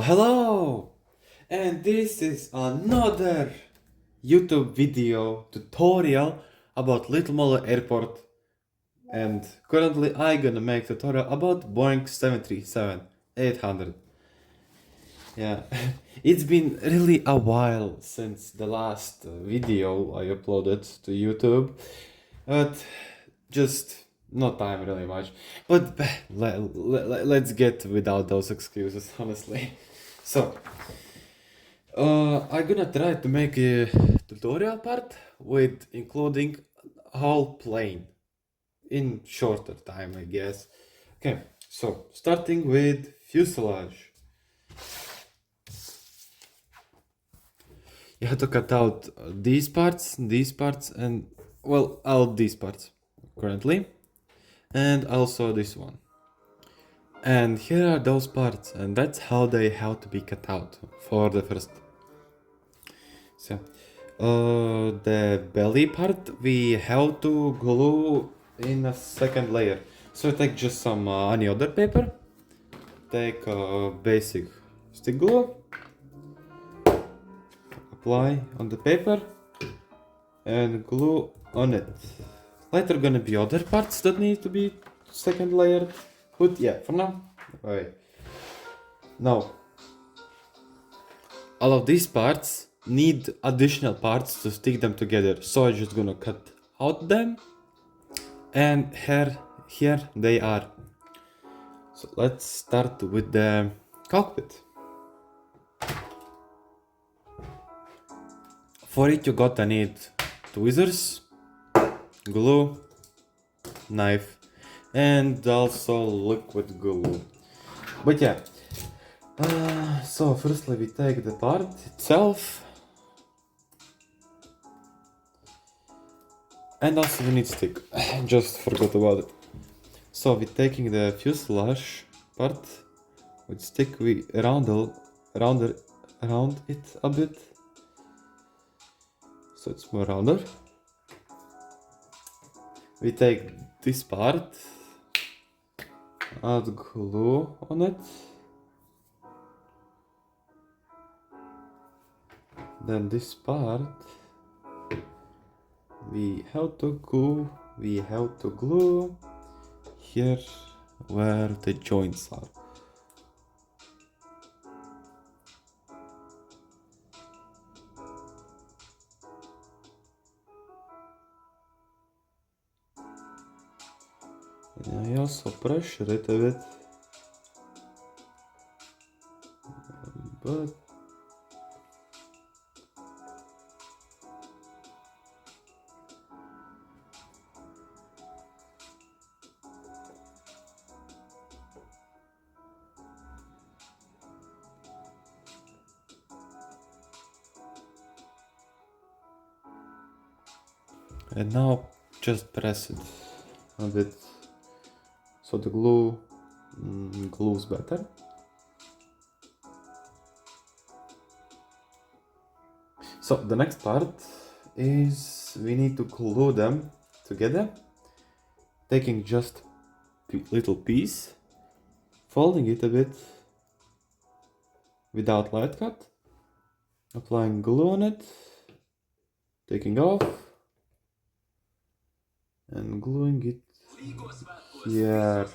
Hello! And this is another YouTube video tutorial about Little Mole Airport. And currently I gonna make tutorial about Boeing 737-800. Yeah, it's been really a while since the last video I uploaded to YouTube, but just no time really much. But let's get without those excuses, honestly. So, I'm gonna try to make a tutorial part with including whole plane in shorter time, I guess. Okay, so starting with fuselage. You have to cut out these parts, and well, all these parts currently, and also this one. And here are those parts, and that's how they have to be cut out for the first. So, the belly part we have to glue in a second layer. So take just some any other paper, take basic stick glue, apply on the paper, and glue on it. Later gonna be other parts that need to be second layered, but yeah, for now, alright. Now, all of these parts need additional parts to stick them together, so I'm just gonna cut out them, and here they are. So let's start with the cockpit. For it you gotta need tweezers, glue, knife, and also liquid glue. But yeah, so firstly we take the part itself, and also we need stick. Just forgot about it. So we're taking the fuselage part with stick, we round it a bit, so it's more rounder. We take this part, add glue on it, then this part we have to glue here where the joints are. And I also pressure it a bit, but and now just press it a bit so the glue glues better. So the next part is we need to glue them together, taking just little piece, folding it a bit without light cut, applying glue on it, taking off, and gluing it here.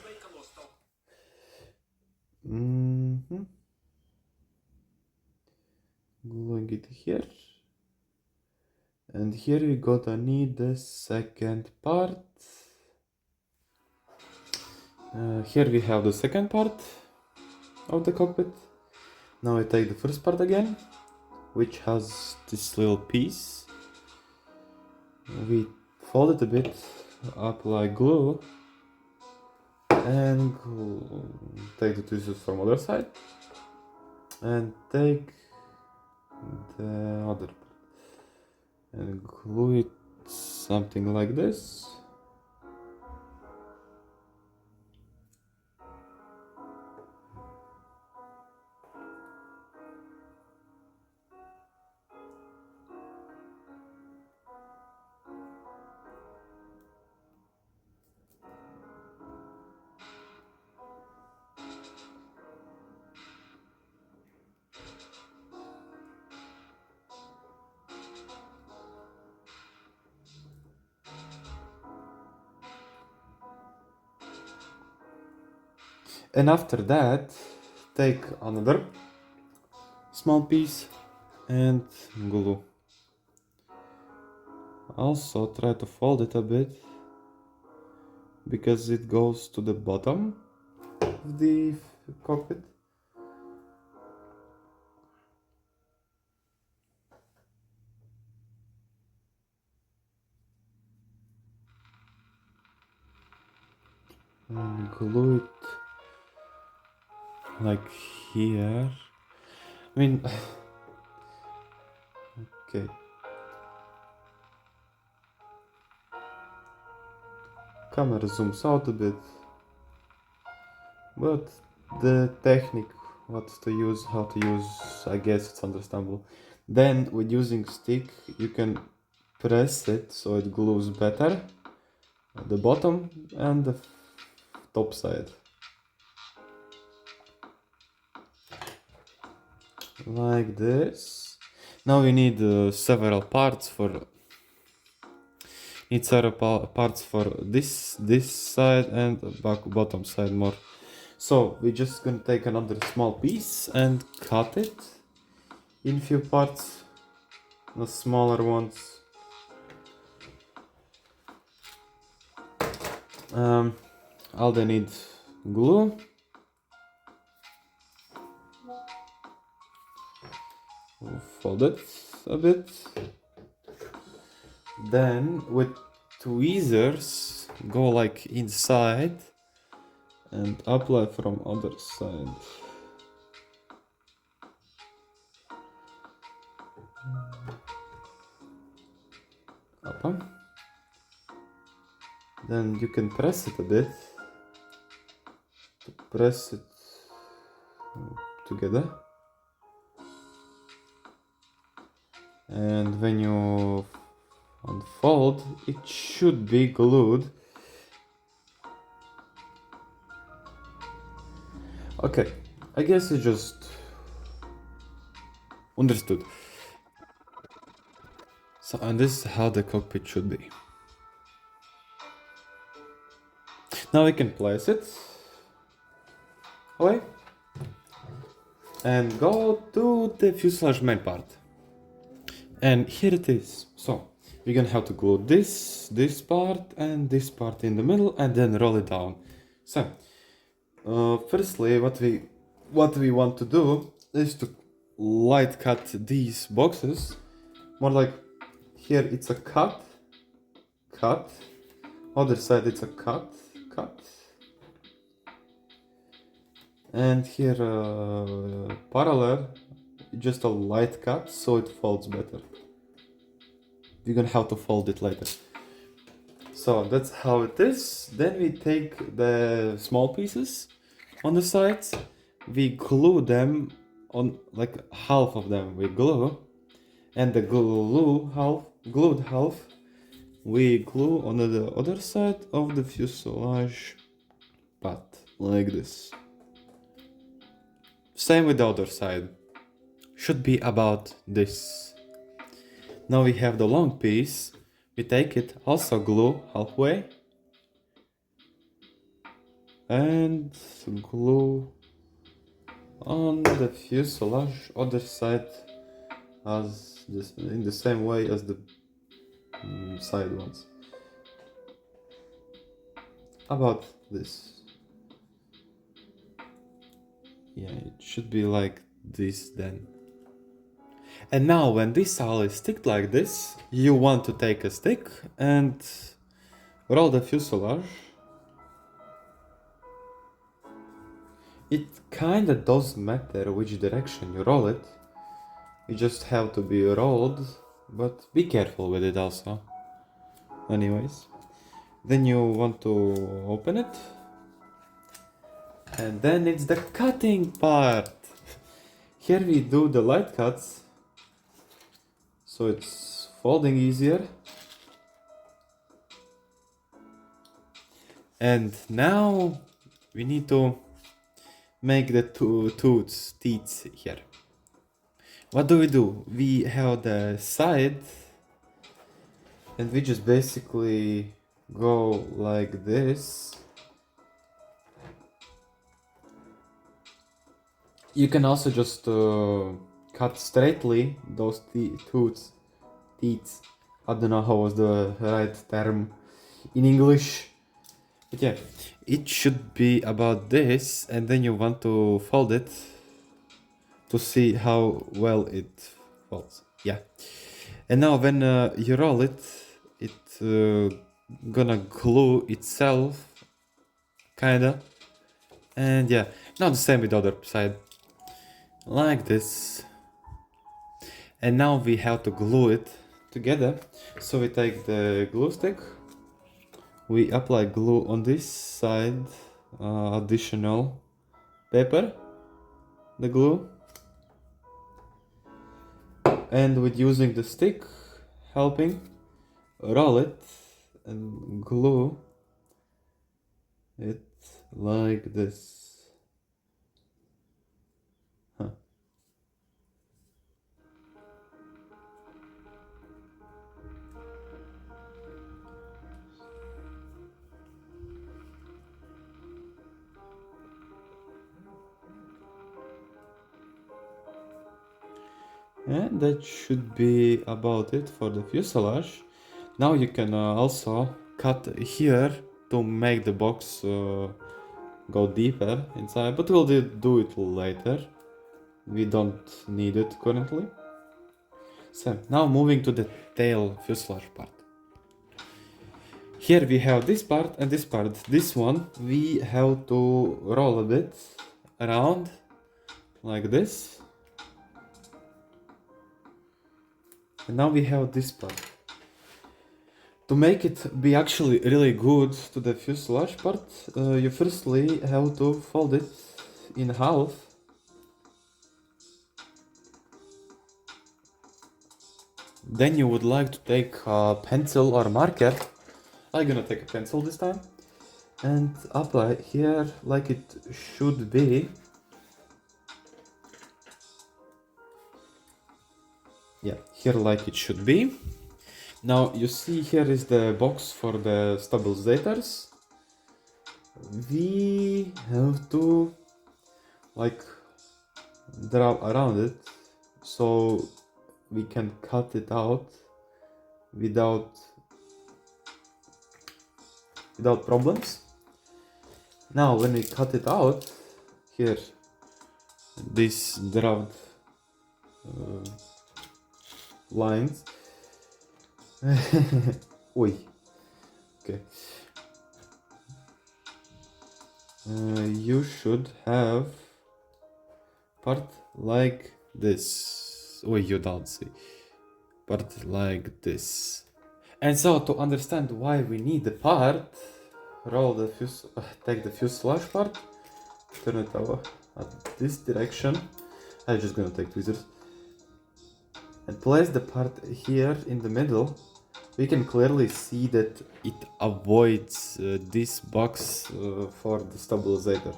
Gluing it here. And here we gotta need the second part. Here we have the second part of the cockpit. Now I take the first part again, which has this little piece. We fold it a bit, apply glue, and take the tweezers from other side, and take the other part and glue it something like this. And after that, take another small piece and glue. Also try to fold it a bit because it goes to the bottom of the cockpit. And glue it like here. I mean, okay. Camera zooms out a bit, but the technique, what to use, how to use, I guess it's understandable. Then with using stick, you can press it so it glues better at the bottom and the top side. Like this. Now we need several parts for this side and bottom side more. So we're just gonna take another small piece and cut it in few parts, the smaller ones. All they need glue. We'll fold it a bit. Then with tweezers go like inside and apply from other side. Up. Then you can press it a bit to press it together. And when you unfold, it should be glued. Okay, I guess you just understood. So, and this is how the cockpit should be. Now we can place it away and go to the fuselage main part. And here it is. So we're gonna have to glue this part and this part in the middle and then roll it down. So firstly, what we want to do is to light cut these boxes. More like here it's a cut, other side it's a cut, and here parallel, just a light cut so it folds better. You're gonna have to fold it later. So that's how it is. Then we take the small pieces on the sides, we glue them on, like half of them we glue, and the glued half we glue on the other side of the fuselage part, like this. Same with the other side. Should be about this. Now we have the long piece. We take it, also glue halfway, and glue on the fuselage other side as this, in the same way as the side ones. About this. Yeah, it should be like this then. And now when this all is sticked like this, you want to take a stick and roll the fuselage. It kinda doesn't matter which direction you roll it. You just have to be rolled, but be careful with it also. Anyways, then you want to open it. And then it's the cutting part. Here we do the light cuts, so it's folding easier. And now we need to make the teeth here. What do? We have the side and we just basically go like this You can also just cut straightly those teeth. I don't know how was the right term in English. But yeah, it should be about this, and then you want to fold it to see how well it folds. Yeah. And now when you roll it, it gonna glue itself, kinda. And yeah, now the same with the other side. Like this. And now we have to glue it together. So we take the glue stick, we apply glue on this side, additional paper, the glue, and with using the stick, helping, roll it and glue it like this. Huh. And that should be about it for the fuselage. Now you can also cut here to make the box go deeper inside, but we'll do it later. We don't need it currently. So now moving to the tail fuselage part. Here we have this part and this part. This one we have to roll a bit around like this. And now we have this part. To make it be actually really good to the fuselage part, you firstly have to fold it in half. Then you would like to take a pencil or marker. I'm gonna take a pencil this time and apply here like it should be. Yeah, here like it should be. Now you see here is the box for the stabilizers. We have to like draw around it so we can cut it out without problems. Now when we cut it out, here these drawed lines. Oi. Okay. You should have part like this. Oh, you don't see. Part like this. And so to understand why we need the part, roll the take the fuselage part, turn it over at this direction. I'm just gonna take tweezers and place the part here in the middle. We can clearly see that it avoids this box for the stabilizer.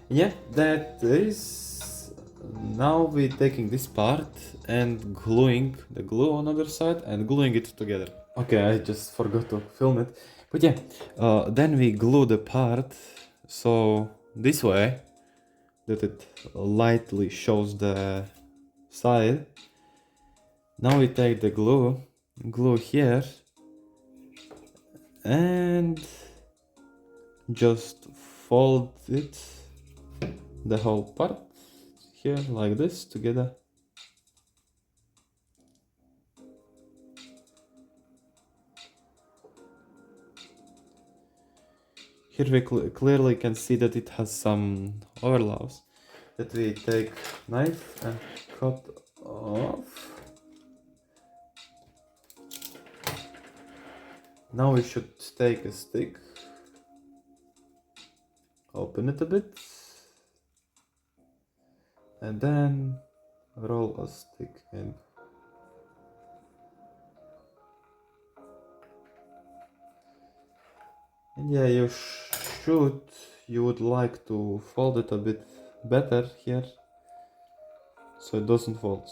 Yeah, that is. Now we're taking this part and gluing the glue on the other side and gluing it together. Okay, I just forgot to film it. But yeah, then we glue the part so this way that it lightly shows the side. Now we take the glue here and just fold it, the whole part here like this together. Here we clearly can see that it has some overlaps that we take knife and cut off. Now we should take a stick, open it a bit, and then roll a stick in. And yeah, you would like to fold it a bit better here, so it doesn't fold.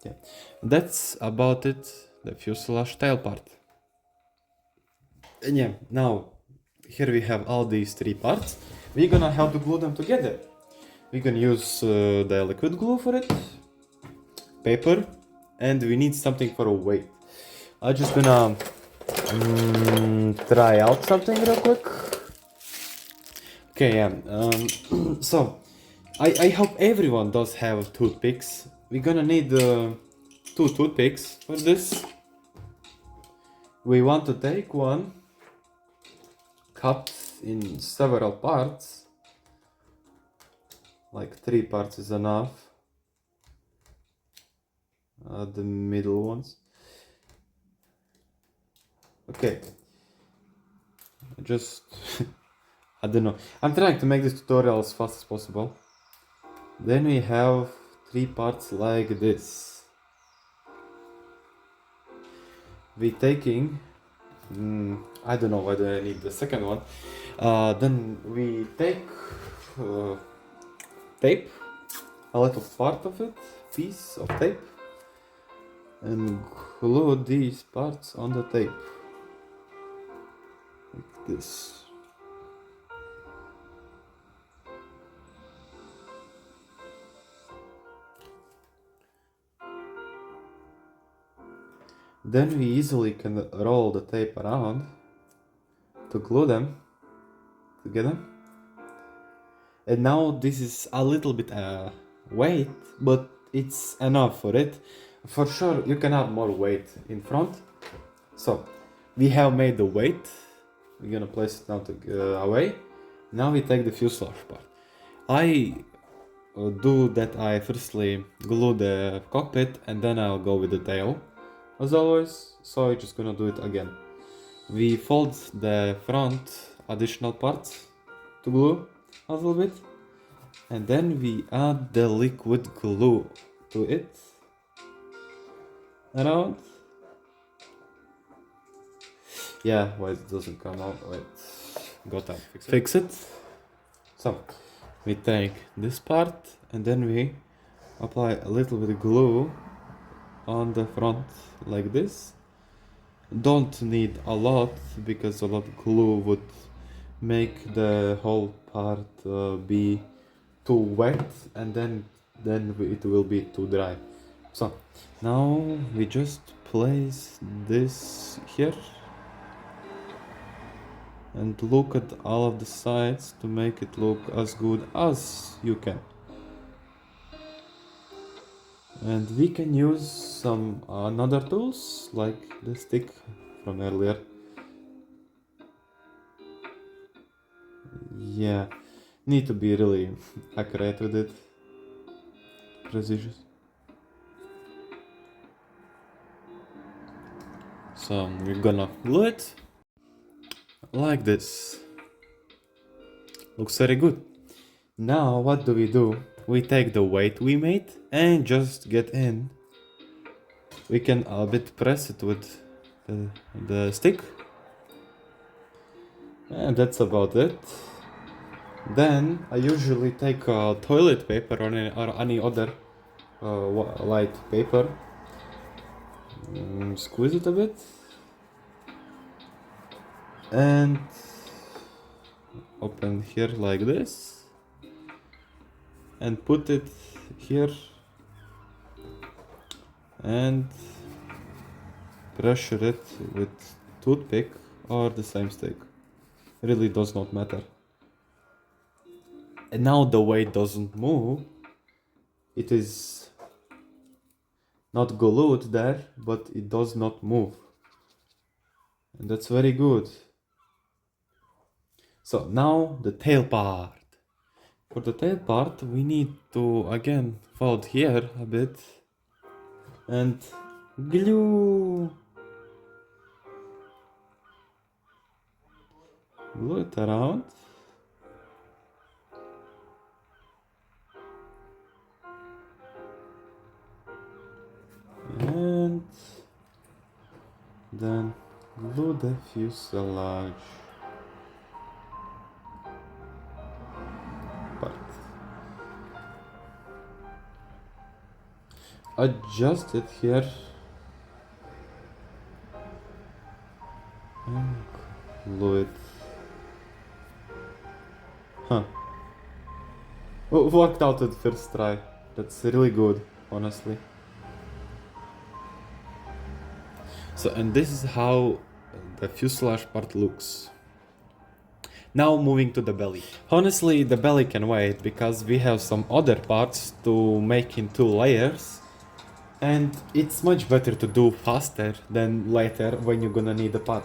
Yeah, that's about it, the fuselage tail part. And yeah, now here we have all these three parts. We're gonna have to glue them together. We can use the liquid glue for it, paper, and we need something for a weight. I'm just gonna try out something real quick. Okay, yeah. So I hope everyone does have toothpicks. We're gonna need 2 toothpicks for this. We want to take one, cut in several parts, like 3 parts is enough. The middle ones. Okay. Just I don't know. I'm trying to make this tutorial as fast as possible. Then we have 3 parts like this. We taking I don't know whether I need the second one. Then we take tape, a little part of it, piece of tape, and glue these parts on the tape. Like this. Then we easily can roll the tape around to glue them together. And now this is a little bit weight, but it's enough for it. For sure you can add more weight in front. So we have made the weight. We're gonna place it now away. Now we take the fuselage part. I do that. I firstly glue the cockpit and then I'll go with the tail as always, so I'm just gonna do it again. We fold the front additional parts to glue a little bit, and then we add the liquid glue to it around. Yeah, why it doesn't come out? Wait, got that. Fix it. So we take this part and then we apply a little bit of glue on the front like this. Don't need a lot because a lot of glue would make the whole part be too wet and then it will be too dry. So now we just place this here and look at all of the sides to make it look as good as you can. And we can use some another tools like the stick from earlier. Yeah, need to be really accurate with it. Precision. So we're gonna glue it like this. Looks very good. Now what do? We take the weight we made and just get in. We can a bit press it with the stick. And that's about it. Then I usually take toilet paper or any other light paper. Squeeze it a bit. And open here like this. And put it here. And pressure it with toothpick or the same stick. Really does not matter. And now the weight doesn't move. It is not glued there, but it does not move. And that's very good. So now the tail part. For the tail part we need to again fold here a bit and glue it around. And then glue the fuselage part. Adjust it here and glue it. Worked out at first try. That's really good, honestly. So, and this is how the fuselage part looks. Now moving to the belly. Honestly, the belly can wait because we have some other parts to make in 2 layers. And it's much better to do faster than later when you're gonna need a part.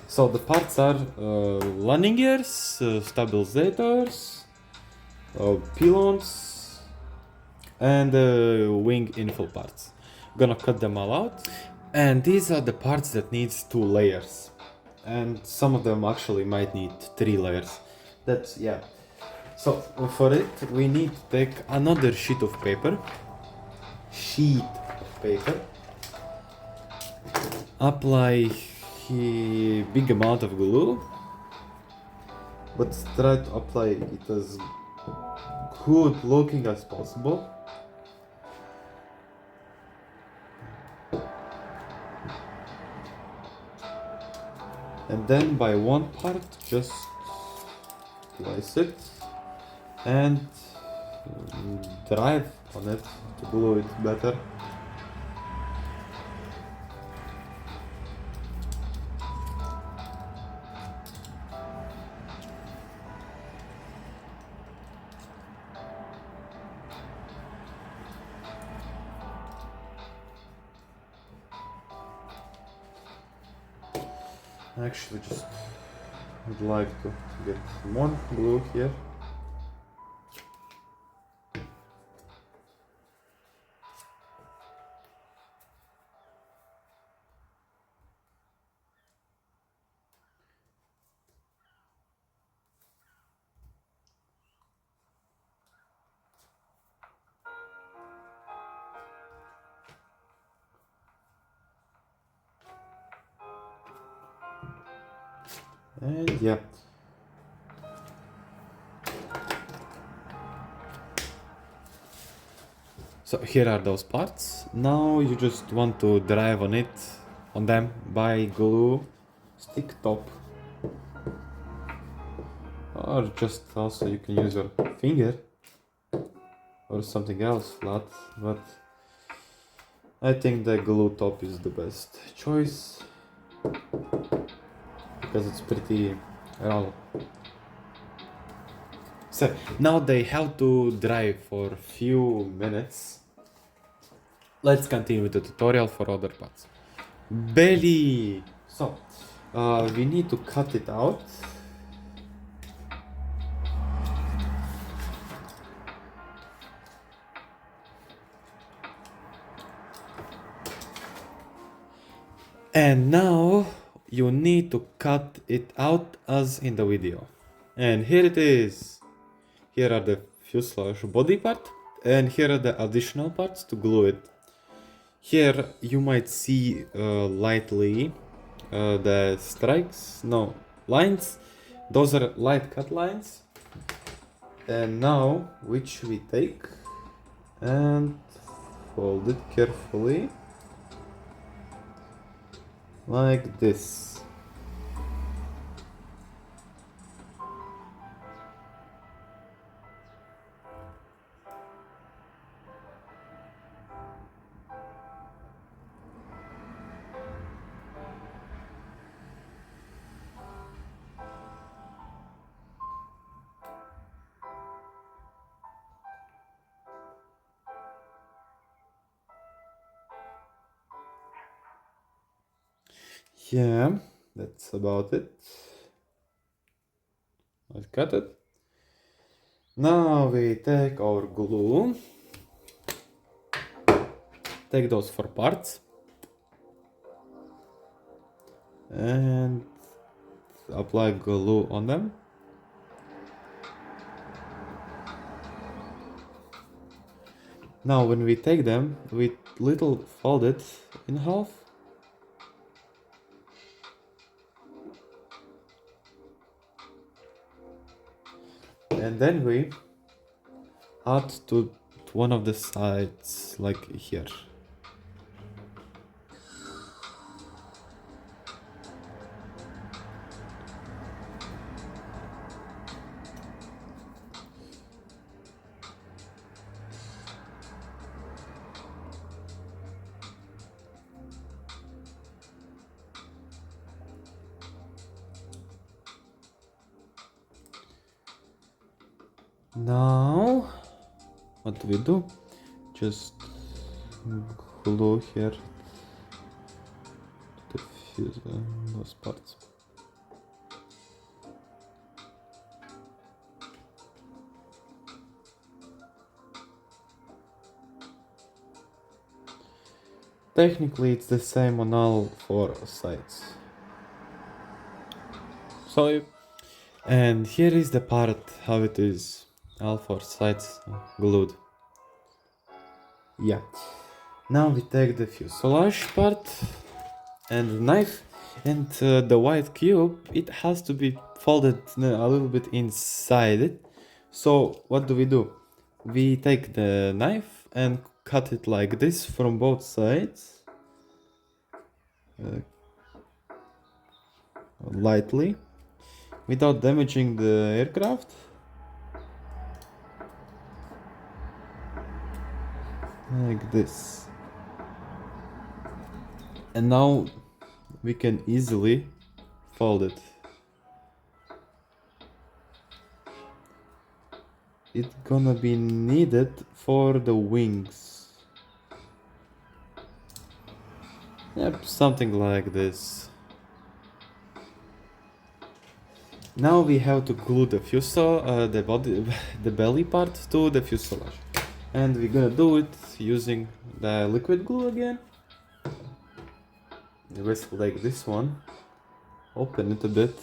So the parts are landing gears, stabilizers, pylons, and wing infill parts. Gonna cut them all out. And these are the parts that needs 2 layers. And some of them actually might need 3 layers. That's, yeah. So for it, we need to take another sheet of paper. Apply a big amount of glue, but try to apply it as good looking as possible. And then by one part, just place it and drive on it to glue it better. Actually, just would like to get more glue here. And yeah. So here are those parts. Now you just want to drive on them by glue stick top. Or just also you can use your finger or something else flat, but I think the glue top is the best choice because it's pretty round. So now they have to dry for a few minutes. Let's continue with the tutorial for other parts. Belly! So, we need to cut it out. And now you need to cut it out as in the video. And here it is. Here are the fuselage body part, and here are the additional parts to glue it. Here you might see lightly the lines. Those are light cut lines. And now, which we take and fold it carefully, like this. Yeah, that's about it. I've cut it. Now we take our glue, take those 4 parts, and apply glue on them. Now when we take them, we little fold it in half. And then we add to one of the sides, like here. Now, what do we do? Just glue here to fuse those parts. Technically, it's the same on all 4 sides. Sorry. And here is the part how it is, all 4 sides glued. Yeah. Now we take the fuselage part and the knife, and the white cube, it has to be folded a little bit inside it. So what do? We take the knife and cut it like this from both sides, lightly, without damaging the aircraft. Like this. And now we can easily fold it. It's gonna be needed for the wings. Yep, something like this. Now we have to glue the the belly part to the fuselage. And we're gonna do it using the liquid glue again. Just like this one. Open it a bit.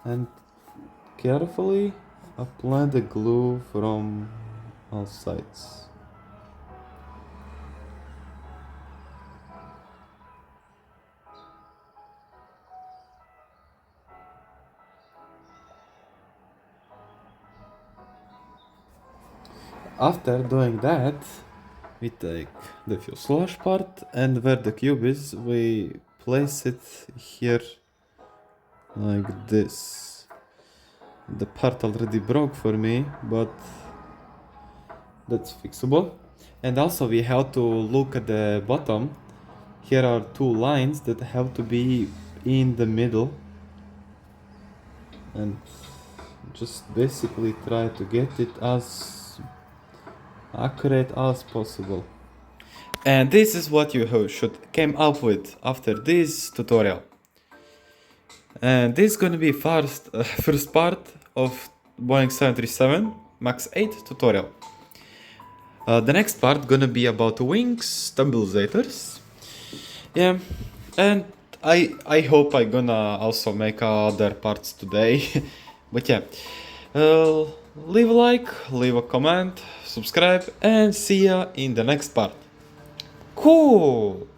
And carefully apply the glue from all sides. After doing that, we take the fuselage part, and where the cube is, we place it here like this. The part already broke for me, but that's fixable. And also we have to look at the bottom. Here are 2 lines that have to be in the middle, and just basically try to get it as accurate as possible. And this is what you should came up with after this tutorial. And this is gonna be first part of Boeing 737 MAX 8 tutorial. The next part gonna be about wings, stabilizers. Yeah, and I hope I gonna also make other parts today. But yeah, leave a like, leave a comment, subscribe, and see ya in the next part. Cool!